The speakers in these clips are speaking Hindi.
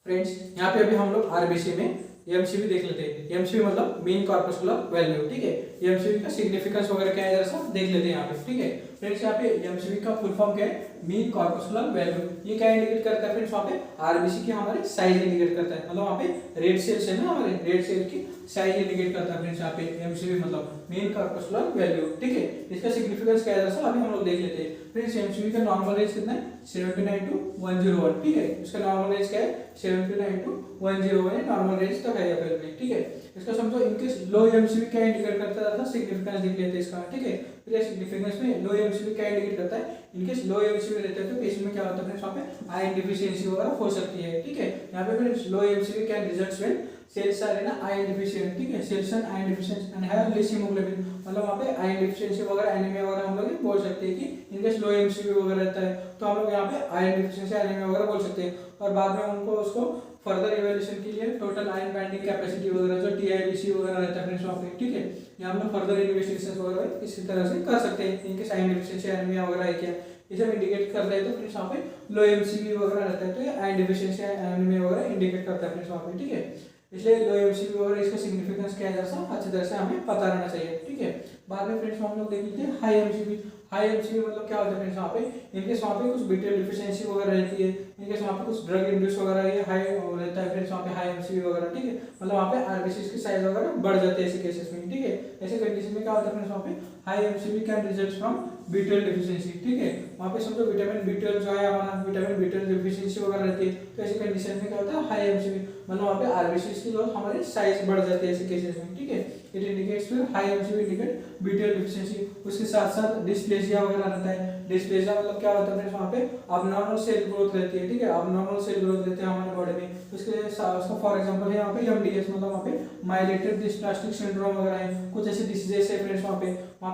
फ्रेंड्स यहाँ पे अभी हम लोग आरबीसी में एमसीवी देख लेते हैं। एमसीवी मतलब मीन कॉर्पस्कुलर वैल्यू, ठीक है। एमसीवी का सिग्निफिकेंस वगैरह क्या है जरा सा देख लेते हैं यहाँ पे, ठीक है। फ्रेंड्स यहाँ पे एमसीवी का फुल फॉर्म क्या है, मीन कॉर्पस्कुलर वैल्यू। ये क्या इंडिकेट करता है फ्रेंड्स, वहाँ पे आरबीसी की हमारे साइज इंडिकेट करता है, मतलब वहाँ पे रेड सेल्स है ना, हमारे रेड सेल की साइज इंडिकेट करता है फ्रेंड्स यहाँ पे एमसीवी मतलब मीन कॉर्पस्कुलर वैल्यू, ठीक है। इसका सिग्निफिकेंस क्या है जरा सा अभी हम लोग देख लेते हैं। फ्रेंड्स एमसीवी का नॉर्मल रेंज कितना है, 79 to 101, ठीक है। इसका नॉर्मल रेंज क्या है, 79 to 101 नॉर्मल रेंज तक है एप्रिल में, ठीक है। इसका समझो इनकेस लो एमसीवी क्या इंडिकेट करता था, सिग्निफिकेंस देख लेते हैं इसका, ठीक है। फिर सिग्निफिकेंस में लो एमसीवी क्या इंडिकेट करता है, इनकेस लो एमसीवी रहता है तो पेशेंट में क्या होता है फ्रेंड्स, वहाँ पे आयरन डिफिशियंसी वगैरह हो सकती है, ठीक है। यहाँ पे फ्रेंड्स लो एमसीवी क्या results when cells are in iron deficient, ठीक है। Cells and iron deficiency and have less haemoglobin, मतलब वहाँ पे आयरन डिफिशियंसी वगैरह एनीमिया वगैरह हम लोग बोल सकते हैं कि इनकेस लो एमसीवी वगैरह रहता है तो हम लोग यहाँ पे आयरन डिफिशियंसी एनीमिया वगैरह बोल सकते हैं। और बाद में उनको उसको फर्दर इवैल्यूएशन के लिए टोटल आयरन बाइंडिंग कैपेसिटी वगैरह जो टीआईबीसी वगैरह रहता है फ्रेंड्स वहाँ पे, ठीक है। यहाँ हम लोग फर्दर इन्वेस्टिगेशन वगैरह इसी तरह से कर सकते हैं। इनकेस आयरन डिफिशियंसी एनीमिया वगैरह है क्या, ये सब इंडिकेट कर रहे हैं तो फ्रेंड्स वहाँ पे लो एमसीवी वगैरह रहता है तो ये आयरन डिफिशियंसी एनीमिया वगैरह इंडिकेट करता है फ्रेंड्स वहाँ पे, ठीक है। इसलिए लो एमसीवी वगैरह इसका सिग्निफिकेंस क्या है जैसा अच्छी तरह से हमें पता रहना चाहिए, ठीक है। बाद में फ्रेंड्स हम लोग देख लीजिए हाई एमसीवी। हाई एमसीवी मतलब क्या होता है फ्रेंड्स, वहाँ पे इनकेस वहाँ पे कुछ बीटा डिफिशियंसी वगैरह रहती है, इनकेस वहाँ पे कुछ ड्रग इंड्यूस वगैरह ये हाई रहता है फ्रेंड्स वहाँ पे हाई एमसीवी वगैरह, ठीक है। मतलब वहाँ पे आरबीसी की साइज वगैरह बढ़ जाती है ऐसे केसेस में, ठीक है। ऐसे कंडीशन में क्या होता है फ्रेंड्स, वहाँ पे high MCV can result from beetle deficiency, ठीक है। वहाँ पे समझो विटामिन बीटल जो है हमारा विटामिन बीटल डिफिशियंसी वगैरह रहती है तो ऐसी कंडीशन में क्या होता है हाई एमसीवी, मतलब वहाँ पे आरबीसी की जो हमारी साइज बढ़ जाती है ऐसे केसेस में, ठीक है। इट इंडिकेट्स फिर high MCV indicate beetle deficiency. उसके साथ साथ डिस्प्लेसिया वगैरह रहता है। डिस्प्लेसिया मतलब क्या होता है फ्रेंड्स, वहाँ पे अबनॉर्मल सेल ग्रोथ रहती है, ठीक है। अबनॉर्मल सेल ग्रोथ रहते हैं हमारे बॉडी में। उसका फॉर एग्जांपल है यहाँ पे एमडीएस, मतलब वहाँ पे माइलेटेड डिस्प्लास्टिक सिंड्रोम वगैरह है, कुछ ऐसे डिसीजेस है फ्रेंड्स वहाँ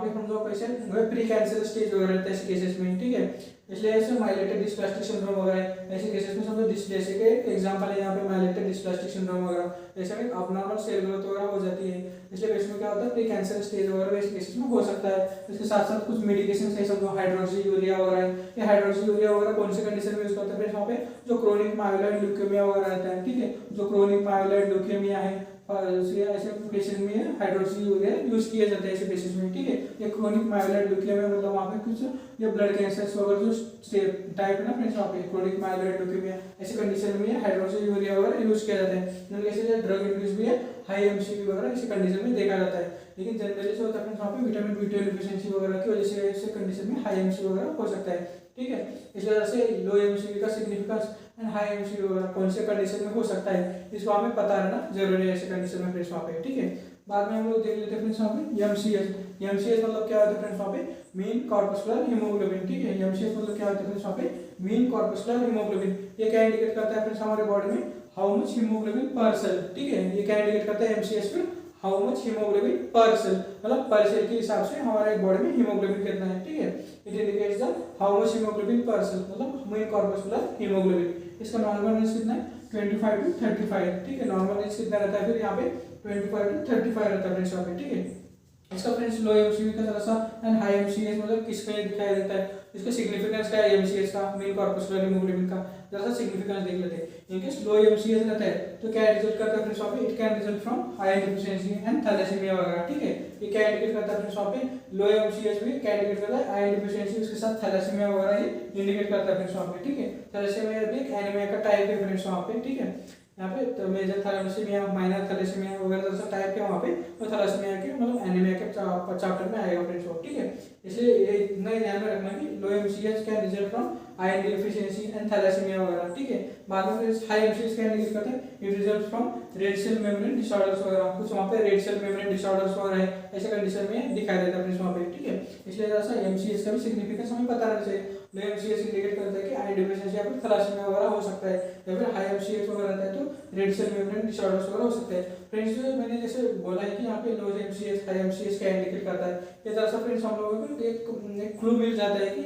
पे हम लोग पेशेंट प्री कैंसर स्टेज वगैरह रहता है ऐसे केसेस में, ठीक है। इसलिए ऐसे माइलेटेड डिस्प्लास्टिक सिंड्रोम वगैरह ऐसे केसेस में समझो डिस्प्लेसिया के एग्जांपल है यहाँ पे माइलेटेड डिस्प्लास्टिक सिंड्रोम वगैरह, ऐसे में अबनॉर्मल सेल ग्रोथ वगैरह हो जाती है। इसलिए पेशेंट में क्या होता है प्री कैंसर स्टेज वगैरह ऐसे केसेस में हो सकता है। इसके साथ साथ कुछ मेडिकेशन है, समझो हाइड्रोक्सी यूरिया वगैरह है। ये हाइड्रोक्सी यूरिया वगैरह कौन से कंडीशन में यूज करते हैं फ्रेंड्स, वहाँ पे जो क्रोनिक माइलोइड ल्यूकेमिया वगैरह रहता है, ठीक है। जो क्रोनिक माइलोइड ल्यूकेमिया है ऐसे पेशेंट में हाइड्रोक्सी यूरिया यूज किया जाता है ऐसे पेशेंट में, ठीक है। ये क्रोनिक माइलोइड ल्यूकेमिया मतलब वहाँ पे कुछ ये ब्लड कैंसर वगैरह जो टाइप है ना फ्रेंड्स, वहाँ पे क्रोनिक माइलोइड ल्यूकेमिया ऐसे कंडीशन में हाइड्रोक्सी यूरिया वगैरह यूज किया जाता है। जैसे ड्रग इंड्यूस भी है हाई एमसीवी वगैरह इसी कंडीशन में देखा जाता है। लेकिन जनरली जो होता है फ्रेंड्स, वहाँ पे विटामिन बी12 डिफिशियंसी वगैरह की वजह से ऐसे कंडीशन में हाई एमसीवी वगैरह हो सकता है, ठीक है। इस वजह से लो एमसीवी का सिग्निफिकेंस एंड हाई एमसीवी वगैरह कौन से कंडीशन में हो सकता है इसको हमें पता रहना जरूरी है ऐसे कंडीशन में फ्रेंड्स वहाँ पे, ठीक है। बाद में हम लोग देख लेते हैं फ्रेंड्स वहाँ पे एमसीएच। एमसीएच मतलब क्या होता है फ्रेंड्स, वहाँ पे मीन कॉर्पस्कुलर हीमोग्लोबिन, ठीक है। एमसीएच मतलब क्या होता है फ्रेंड्स, वहाँ पे मीन कॉर्पस्कुलर हीमोग्लोबिन। ये क्या इंडिकेट करता है फ्रेंड्स हमारे बॉडी में हाउ मच हीमोग्लोबिन पर सेल, ठीक है। ये क्या इंडिकेट करता है एमसीएच में हाउ मच हीमोग्लोबिन पर सेल, मतलब पर सेल के हिसाब से हमारे बॉडी में हीमोग्लोबिन कितना है, ठीक है। It indicates the how much haemoglobin पर सेल, मतलब मीन कॉर्पस्कुलर हीमोग्लोबिन। इसका नॉर्मल रेंज कितना है 25 to 35, ठीक है। नॉर्मल रेंज कितना रहता है फिर यहाँ पे 25 to 35 रहता है फ्रेंड्स यहाँ पे, ठीक है। इसका फ्रेंड्स लो एमसीवी का जरा सा एंड हाई एमसीएच मतलब किस में दिखाई देता है, इसका सिग्निफिकेंस क्या है एमसीएच का मीन कॉर्पस्कुलर हीमोग्लोबिन का जरा सा सिग्निफिकेंस देख लेते हैं। इनकेस लो एमसीएच रहता है तो क्या रिजल्ट करता है फ्रेंड्स वहाँ पे, it can result from iron deficiency and thalassaemia वगैरह, ठीक है। ये क्या इंडिकेट करता है फ्रेंड्स वहाँ पे लो एमसीएच में क्या इंडिकेट करता है आयरन डिफिशियंसी, उसके साथ थैलेसीमिया वगैरह ये इंडिकेट करता है फ्रेंड्स वहाँ पे, ठीक है। थैलेसीमिया भी एक एनीमिया का टाइप है फ्रेंड्स वहाँ पे, ठीक है। यहाँ पे तो मेजर थैलेसीमिया माइनर थैलेसीमिया वगैरह जैसा टाइप है वहाँ पे, तो थैलेसीमिया के मतलब एनीमिया के चैप्टर में आएगा फ्रेंड्स, ठीक है। इसलिए ये इतना ही ध्यान में रखना कि low MCH can result from iron deficiency and thalassaemia वगैरह, ठीक है। बाद में फिर हाई एमसीएच क्या इंडिकेट करते हैं, it result from red cell membrane disorders वगैरह, कुछ वहाँ पे रेड सेल मेम्ब्रेन डिसऑर्डर्स वगैरह है ऐसे कंडीशन में दिखाई देता है फ्रेंड्स वहाँ पे, ठीक है। इसलिए जैसा एमसीएच का भी सिग्निफिकेंस हमें पता रहना चाहिए। लो एमसीएच इंडिकेट करता है कि आयरन डिफिशियंसी या फिर थैलेसीमिया वगैरह हो सकता है, या फिर हाई एमसीएच वगैरह रहता है तो रेड सेल मेम्ब्रेन डिसऑर्डर्स वगैरह हो सकते हैं। फ्रेंड्स मैंने जैसे बोला है कि यहाँ पे लो एमसीएच हाई एमसीएच क्या इंडिकेट करता है, ये दरअसल फ्रेंड्स हम लोगों को एक क्लू मिल जाता है कि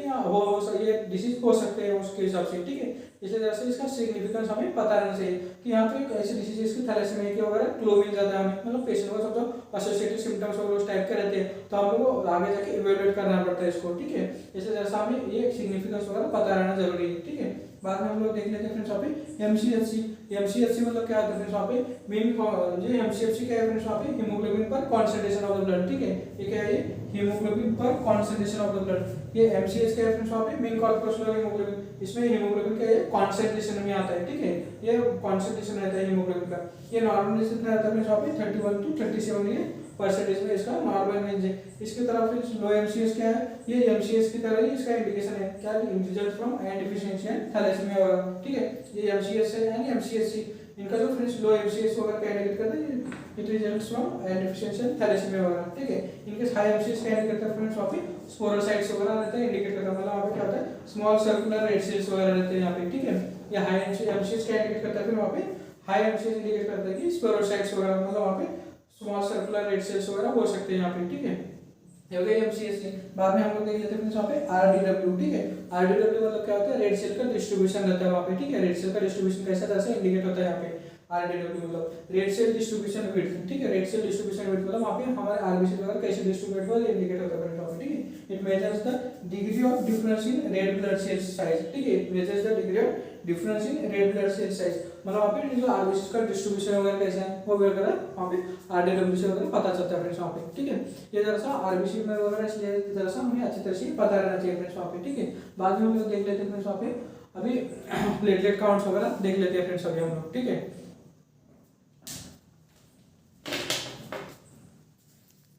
ये डिसीज हो सकते हैं उसके हिसाब से, ठीक है। इसलिए दरअसल इसका सिग्निफिकेंस हमें पता रहना चाहिए कि यहाँ पे ऐसे डिसीजेस की थैलेसीमिया के वगैरह क्लू मिल जाता है हमें, मतलब पेशेंट को समझो एसोसिएटेड सिम्टम्स वगैरह उस टाइप के रहते हैं तो हम लोग को आगे जाके इवेलुएट करना पड़ता है इसको, ठीक है। इसलिए जैसा हमें ये सिग्निफिकेंस वगैरह पता रहना जरूरी है, ठीक है। बाद में हम लोग देख लेते हैं फ्रेंड्स वहाँ पे एमसीएचसी। एमसीएचसी मतलब क्या होता है फ्रेंड्स वहाँ पे मेन जो एमसीएचसी क्या है फ्रेंड्स वहाँ पे हीमोग्लोबिन पर कॉन्सेंट्रेशन ऑफ द ब्लड, ठीक है, ये क्या है, ये हीमोग्लोबिन पर कॉन्सेंट्रेशन ऑफ द ब्लड। ये एमसीएच क्या है फ्रेंड्स वहाँ पे मेन कॉर्पस्कुलर हीमोग्लोबिन, इसमें हीमोग्लोबिन क्या है कॉन्सेंट्रेशन में आता है, ठीक है, ये कॉन्सेंट्रेशन रहता है हीमोग्लोबिन का। ये नॉर्मल कितना रहता है फ्रेंड्स वहाँ पे 31 टू 37 ये परसेंटेज में इसका नॉर्मल रेंज है। इसकी तरफ फिर लो एमसीएच क्या है, ये एमसीएच की तरह ही इसका इंडिकेशन है क्या, result from iron deficiency and thalassaemia वगैरह, ठीक है, ये एमसीएच है यानी एमसीएचसी। इनका जो फ्रेंड्स लो एमसीएच वगैरह क्या इंडिकेट करता है, it results from iron deficiency and thalassaemia वगैरह, ठीक है। इनके हाई एमसीएच क्या इंडिकेट करता है फ्रेंड्स वहाँ पे स्पोरोसाइट्स वगैरह रहते हैं, इंडिकेट करता है, मतलब वहाँ पे क्या होता है स्मॉल सर्कुलर रेड सेल्स वगैरह रहते हैं यहाँ पे, ठीक है। ये हाई एमसीएच क्या इंडिकेट करता है, फिर वहाँ पे हाई एमसीएच इंडिकेट करता है कि स्पोरोसाइट्स वगैरह, मतलब वहाँ पे स्मॉल सर्कुलर रेड सेल्स वगैरह हो सकते हैं यहाँ पे, ठीक है। ये हो गया एमसीएच। बाद में हम लोग देख लेते हैं यहाँ पे आरडीडब्ल्यू, ठीक है। आरडीडब्ल्यू मतलब क्या होता है, रेड सेल का डिस्ट्रीब्यूशन रहता है वहाँ पे, ठीक है। रेड सेल का डिस्ट्रीब्यूशन कैसा तरह से इंडिकेट होता है यहाँ पे आरडीडब्ल्यू मतलब रेड सेल डिस्ट्रीब्यूशन विड्थ, ठीक है। रेड सेल डिस्ट्रीब्यूशन विड्थ मतलब वहाँ पे हमारे आरबीसी वगैरह कैसे डिस्ट्रीब्यूट हुआ ये इंडिकेट होता है यहाँ पे, ठीक है। It measures the degree of difference in red blood cells size, ठीक है। It measures the degree of difference in red blood cell size, मतलब वहाँ पे जो आरबीसी का डिस्ट्रीब्यूशन वगैरह कैसा है वो वगैरह वहाँ पे आरडीडब्ल्यू से वगैरह पता चलता है फ्रेंड्स वहाँ पे, ठीक है। ये जरा सा आरबीसी में वगैरह इसलिए जरा सा हमें अच्छी तरह से पता रहना चाहिए फ्रेंड्स वहाँ पे, ठीक है। बाद में हम लोग देख लेते हैं फ्रेंड्स वहाँ पे अभी प्लेटलेट काउंट्स वगैरह देख लेते हैं फ्रेंड्स अभी हम लोग, ठीक है।